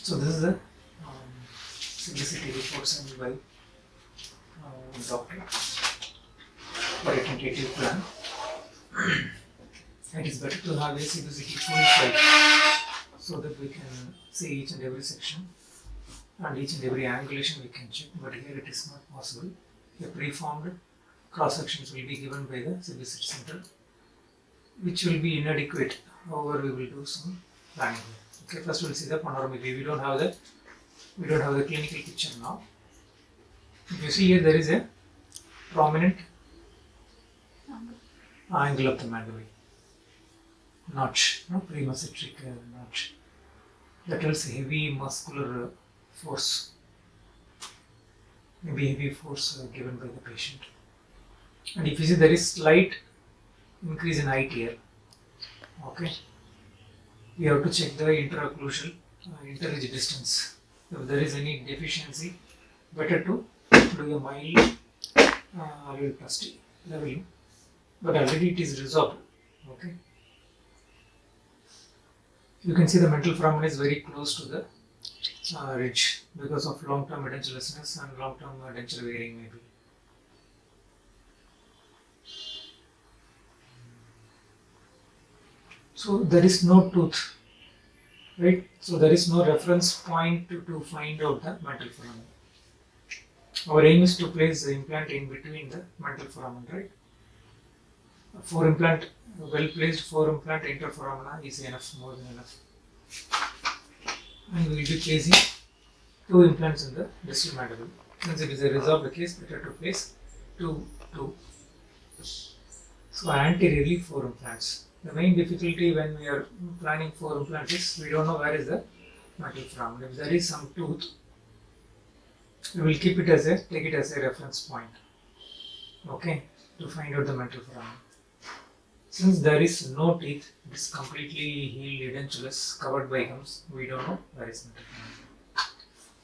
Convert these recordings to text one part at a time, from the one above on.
So this is the CBCT report sent by doctor for a tentative plan. It is better to have a CBCT full file so that we can see each and every section and each and every angulation we can check, but here it is not possible. A preformed cross sections will be given by the CBCT center, which will be inadequate. However, we will do some planning. Okay, first we'll see the panoramic view. We don't have the clinical picture now. If you see here, there is a prominent angle of the mandible, notch, premocetric notch. That tells heavy muscular force, maybe heavy force given by the patient. And if you see, there is slight increase in height here. Okay, we have to check the interocclusal interridge distance. If there is any deficiency, better to do a mild alveoloplasty leveling, but already it is resolved. Okay, you can see the mental foramen is very close to the ridge because of long-term edentullousness and long-term denture wearing maybe. So there is no tooth, right? So there is no reference point to find out the mental foramen. Our aim is to place the implant in between the mental foramen, right? Well placed 4 implant interforamina is enough, more than enough. And we will be placing 2 implants in the distal mandible. Since it is a resolved case, better to place 2. So anteriorly 4 implants. The main difficulty when we are planning 4 implants is we don't know where is the mental foramen. If there is some tooth, we will take it as a reference point, okay, to find out the mental foramen. Since there is no teeth, it is completely healed edentulous, covered by gums, we don't know where is mental foramen.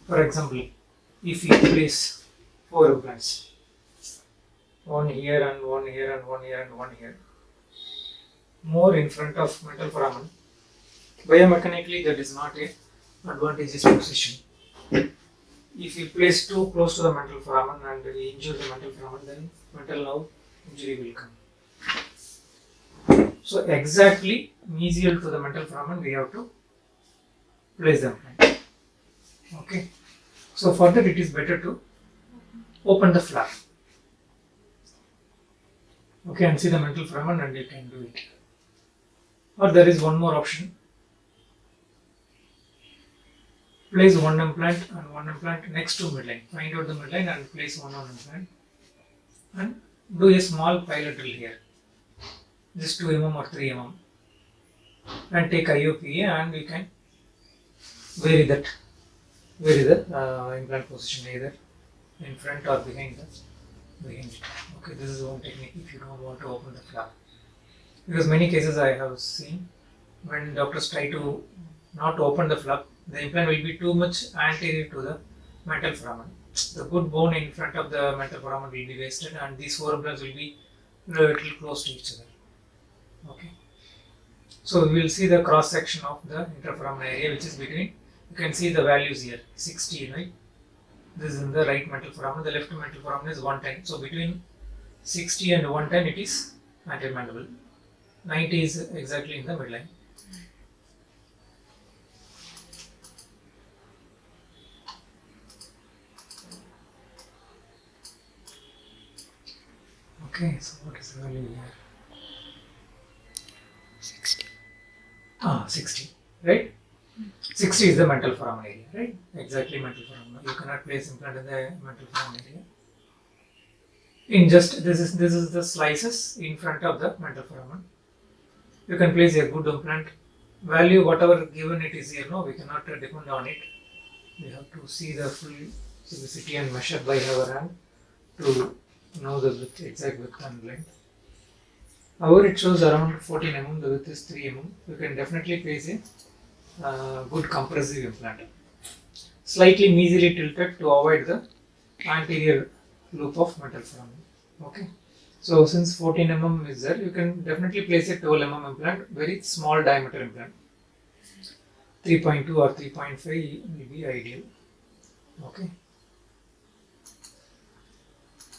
For example, if we place 4 implants, one here and one here and one here and one here, more in front of mental foramen, biomechanically that is not a advantageous position. If you place too close to the mental foramen and we injure the mental foramen, then mental nerve injury will come. So exactly mesial to the mental foramen we have to place the implant. Okay. So for that it is better to open the flap. Okay, and see the mental foramen and you can do it. Or there is one more option. Place 1 implant and 1 implant next to midline. Find out the midline and place 1 implant. And do a small pilot drill here. Just 2 mm or 3 mm. And take IOPA and we can vary the implant position either in front or behind it. Okay, this is one technique if you don't want to open the flap. Because many cases I have seen when doctors try to not open the flap, the implant will be too much anterior to the mental foramen. The good bone in front of the mental foramen will be wasted and these 4 implants will be a little close to each other. Okay. So we will see the cross section of the interforamen area which is between, you can see the values here, 60, right? This is in the right mental foramen, the left mental foramen is 110. So between 60 and 110 it is anterior mandible. 90 is exactly in the midline. Okay, so what is the value here? 60. 60, right? 60 is the mental foramen area, right? Exactly mental foramen. You cannot place implant in the mental foramen area. In just this is the slices in front of the mental foramen. You can place a good implant value, whatever given it is here. No, we cannot depend on it. We have to see the full CBCT and measure by our hand to know the width, exact width and length. However, it shows around 14 mm, the width is 3 mm. You can definitely place a good compressive implant. Slightly mesially tilted to avoid the anterior loop of mental foramen. Okay. So since 14 mm is there, you can definitely place a 12 mm implant, very small diameter implant. 3.2 or 3.5 will be ideal. Okay.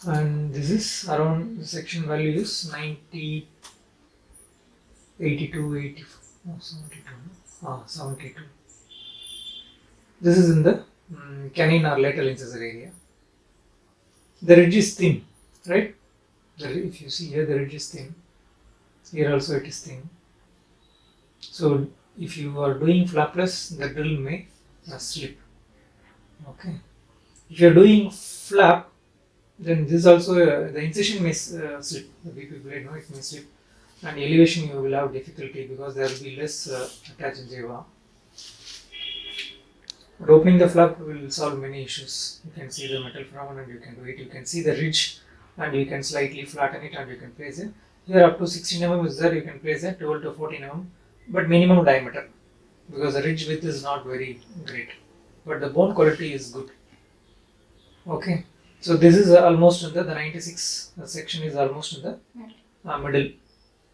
And this is around the section value is 90, 82, 84, oh, 72, 72. This is in the canine or lateral incisor area. The ridge is thin, right? If you see here, the ridge is thin. Here also it is thin. So if you are doing flapless, the drill may slip. Okay. If you are doing flap, then this also the incision may slip. The BP blade, it may slip, and elevation you will have difficulty because there will be less attach gingiva. But opening the flap will solve many issues. You can see the metal foramen and you can do it. You can see the ridge and you can slightly flatten it and you can place it. Here up to 16 mm is there, you can place it 12 to 14 mm, but minimum diameter because the ridge width is not very great, but the bone quality is good. Okay, so this is almost in the 96 section is almost in the middle.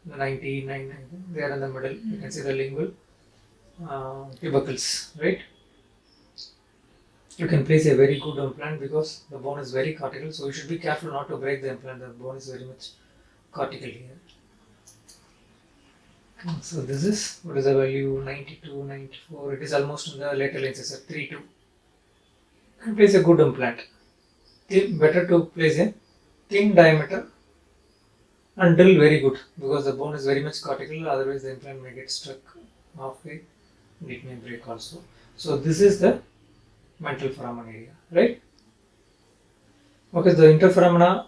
The 99, they are in the middle. You can see the lingual tubercles, right? You can place a very good implant because the bone is very cortical, so you should be careful not to break the implant. The bone is very much cortical here. Okay, so this is, what is the value, 92, 94, it is almost in the lateral incisor, 3.2. You can place a good implant. Better to place a thin diameter and drill very good because the bone is very much cortical, otherwise the implant may get stuck halfway and it may break also. So this is the mantle foramen area, right? Okay, the interforamina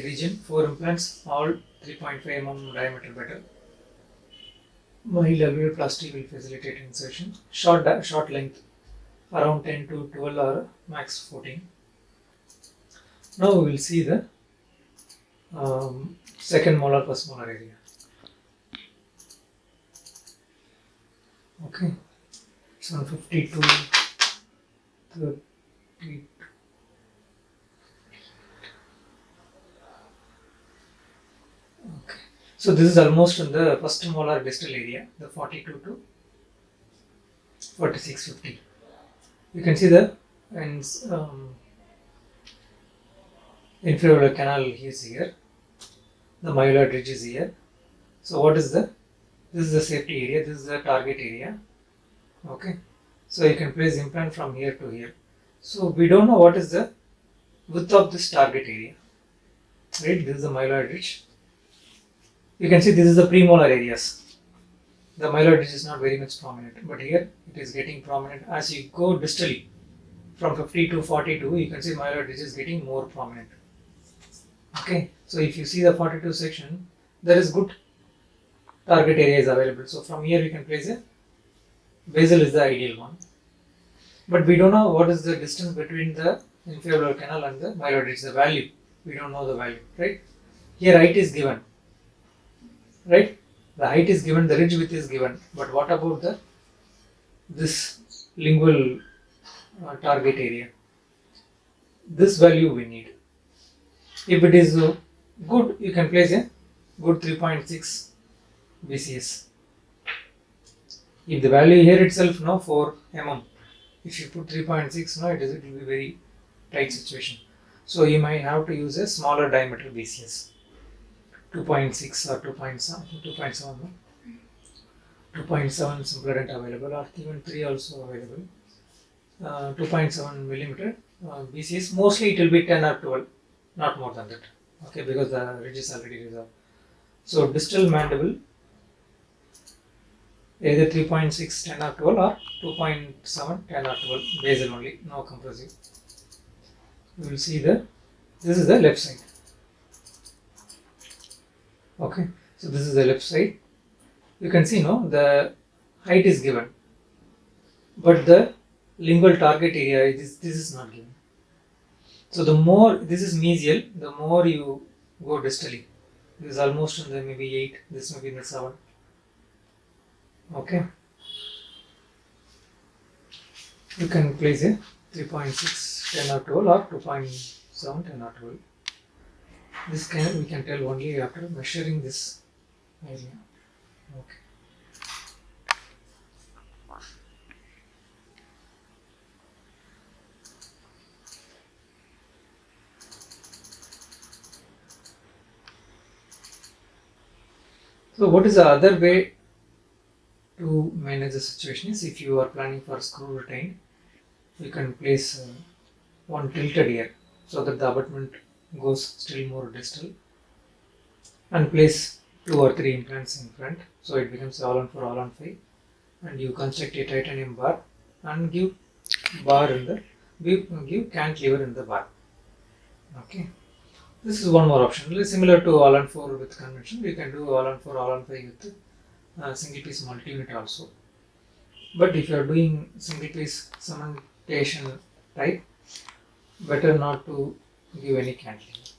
region, 4 implants, all 3.5 mm diameter better. Mild alveoloplasty will facilitate insertion. Short length, around 10 to 12 or max 14. Now we will see the second molar, first molar area. Okay, so 52, 30. Okay, so this is almost in the first molar distal area, the 42 to 4650. You can see the inferior canal is here, the myloid ridge is here. So what is this is the safety area, this is the target area. Okay, so you can place implant from here to here. So we don't know what is the width of this target area, right? This is the myloid ridge. You can see this is the premolar areas. The myloid ridge is not very much prominent, but here it is getting prominent. As you go distally from 50 to 42, you can see myloid ridge is getting more prominent. Okay, so if you see the 42 section, there is good target area is available. So from here we can place a basal is the ideal one. But we don't know what is the distance between the inferior canal and the myloid ridge, the value. We don't know the value, right? Here height is given, right? The height is given, the ridge width is given. But what about this lingual target area? This value we need. If it is good, you can place a good 3.6 BCS. If the value here itself, 4 mm. If you put 3.6, it will be very tight situation. So you might have to use a smaller diameter BCS, 2.6 or 2.7. 2.7 simpler and available, or even 3 also available. 2.7 millimeter BCS. Mostly it will be 10 or 12, not more than that. Okay, because the ridge is already resolved. So distal mandible, either 3.6, 10 or 12, or 2.7, 10 or 12, basal only, no compressive. You will see this is the left side. Okay, so this is the left side. You can see, the height is given, but the lingual target area, this is not given. So the more, this is mesial, the more you go distally. This is almost in the maybe 8, this may be in the 7. Okay. You can place a 3.6, 10 or 12, or 2.7, 10 or 12. This we can tell only after measuring this area. Okay. So what is the other way to manage the situation is, if you are planning for screw retained, you can place one tilted ear so that the abutment goes still more distal, and place 2 or 3 implants in front, so it becomes all on 4 all on 5, and you construct a titanium bar and give bar in the give cantilever in the bar. Okay, this is one more option, similar to all on 4 with convention. You can do all on 4 all on 5 with single piece multi-unit also. But if you are doing single piece cementation type, better not to give any cantilever.